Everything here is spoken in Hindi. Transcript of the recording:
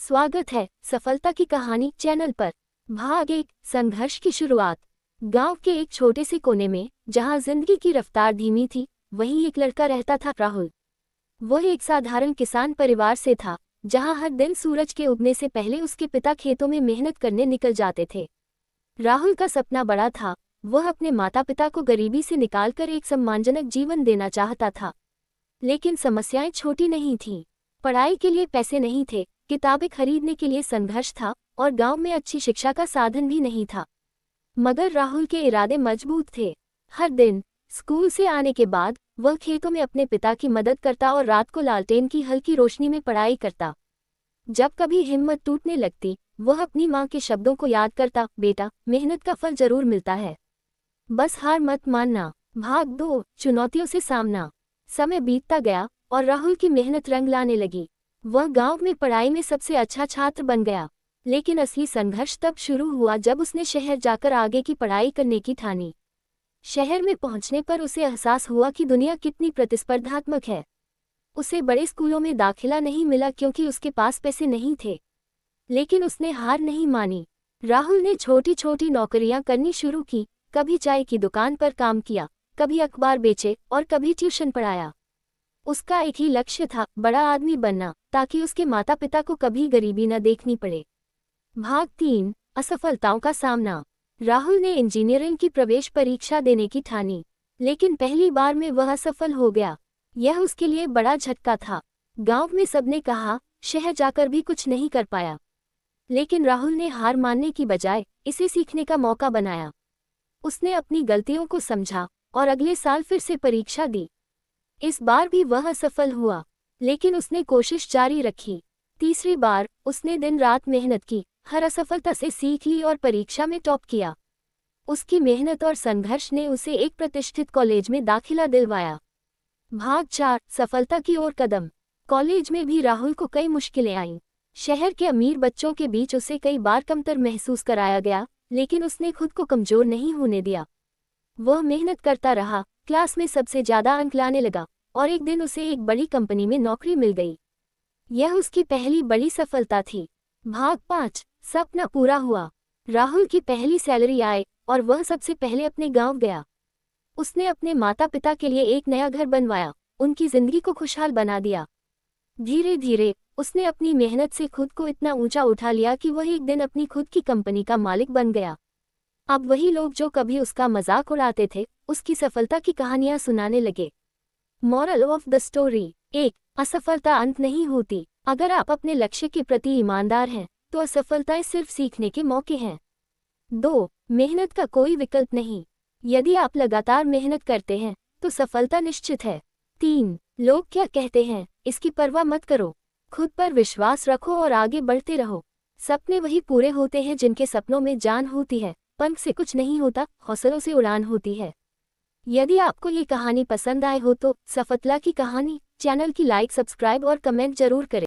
स्वागत है सफलता की कहानी चैनल पर। भाग 1, संघर्ष की शुरुआत। गांव के एक छोटे से कोने में, जहां जिंदगी की रफ्तार धीमी थी, वहीं एक लड़का रहता था, राहुल। वह एक साधारण किसान परिवार से था, जहां हर दिन सूरज के उगने से पहले उसके पिता खेतों में मेहनत करने निकल जाते थे। राहुल का सपना बड़ा था। वह अपने माता पिता को गरीबी से निकालकर एक सम्मानजनक जीवन देना चाहता था। लेकिन समस्याएं छोटी नहीं थीं। पढ़ाई के लिए पैसे नहीं थे, किताबें खरीदने के लिए संघर्ष था, और गांव में अच्छी शिक्षा का साधन भी नहीं था। मगर राहुल के इरादे मजबूत थे। हर दिन स्कूल से आने के बाद वह खेतों में अपने पिता की मदद करता और रात को लालटेन की हल्की रोशनी में पढ़ाई करता। जब कभी हिम्मत टूटने लगती, वह अपनी माँ के शब्दों को याद करता, बेटा, मेहनत का फल जरूर मिलता है, बस हार मत मानना। भाग 2, चुनौतियों से सामना। समय बीतता गया और राहुल की मेहनत रंग लाने लगी। वह गांव में पढ़ाई में सबसे अच्छा छात्र बन गया। लेकिन असली संघर्ष तब शुरू हुआ जब उसने शहर जाकर आगे की पढ़ाई करने की ठानी। शहर में पहुंचने पर उसे एहसास हुआ कि दुनिया कितनी प्रतिस्पर्धात्मक है। उसे बड़े स्कूलों में दाखिला नहीं मिला क्योंकि उसके पास पैसे नहीं थे। लेकिन उसने हार नहीं मानी। राहुल ने छोटी छोटी नौकरियां करनी शुरू की। कभी चाय की दुकान पर काम किया, कभी अखबार बेचे और कभी ट्यूशन पढ़ाया। उसका एक ही लक्ष्य था, बड़ा आदमी बनना, ताकि उसके माता पिता को कभी गरीबी न देखनी पड़े। भाग 3, असफलताओं का सामना। राहुल ने इंजीनियरिंग की प्रवेश परीक्षा देने की ठानी, लेकिन पहली बार में वह असफल हो गया। यह उसके लिए बड़ा झटका था। गांव में सबने कहा, शहर जाकर भी कुछ नहीं कर पाया। लेकिन राहुल ने हार मानने की बजाय इसे सीखने का मौका बनाया। उसने अपनी गलतियों को समझा और अगले साल फिर से परीक्षा दी। इस बार भी वह असफल हुआ, लेकिन उसने कोशिश जारी रखी। तीसरी बार उसने दिन रात मेहनत की, हर असफलता से सीख ली और परीक्षा में टॉप किया। उसकी मेहनत और संघर्ष ने उसे एक प्रतिष्ठित कॉलेज में दाखिला दिलवाया। भाग 4, सफलता की ओर कदम। कॉलेज में भी राहुल को कई मुश्किलें आईं। शहर के अमीर बच्चों के बीच उसे कई बार कमतर महसूस कराया गया, लेकिन उसने खुद को कमजोर नहीं होने दिया। वह मेहनत करता रहा, क्लास में सबसे ज्यादा अंक लाने लगा, और एक दिन उसे एक बड़ी कंपनी में नौकरी मिल गई। यह उसकी पहली बड़ी सफलता थी। भाग 5, सपना पूरा हुआ। राहुल की पहली सैलरी आए और वह सबसे पहले अपने गांव गया। उसने अपने माता पिता के लिए एक नया घर बनवाया, उनकी जिंदगी को खुशहाल बना दिया। धीरे धीरे उसने अपनी मेहनत से खुद को इतना ऊंचा उठा लिया कि वह एक दिन अपनी खुद की कंपनी का मालिक बन गया। अब वही लोग जो कभी उसका मजाक उड़ाते थे, उसकी सफलता की कहानियां सुनाने लगे। Moral of the story. 1, असफलता अंत नहीं होती। अगर आप अपने लक्ष्य के प्रति ईमानदार हैं, तो असफलताएं सिर्फ सीखने के मौके हैं। 2, मेहनत का कोई विकल्प नहीं। यदि आप लगातार मेहनत करते हैं, तो सफलता निश्चित है। 3, लोग क्या कहते हैं, इसकी परवाह मत करो। खुद पर विश्वास रखो और आगे बढ़ते रहो। सपने वही पूरे होते हैं जिनके सपनों में जान होती है। पंख से कुछ नहीं होता, हौसलों से उड़ान होती है। यदि आपको ये कहानी पसंद आए हो तो सफलता की कहानी चैनल की लाइक, सब्सक्राइब और कमेंट जरूर करें।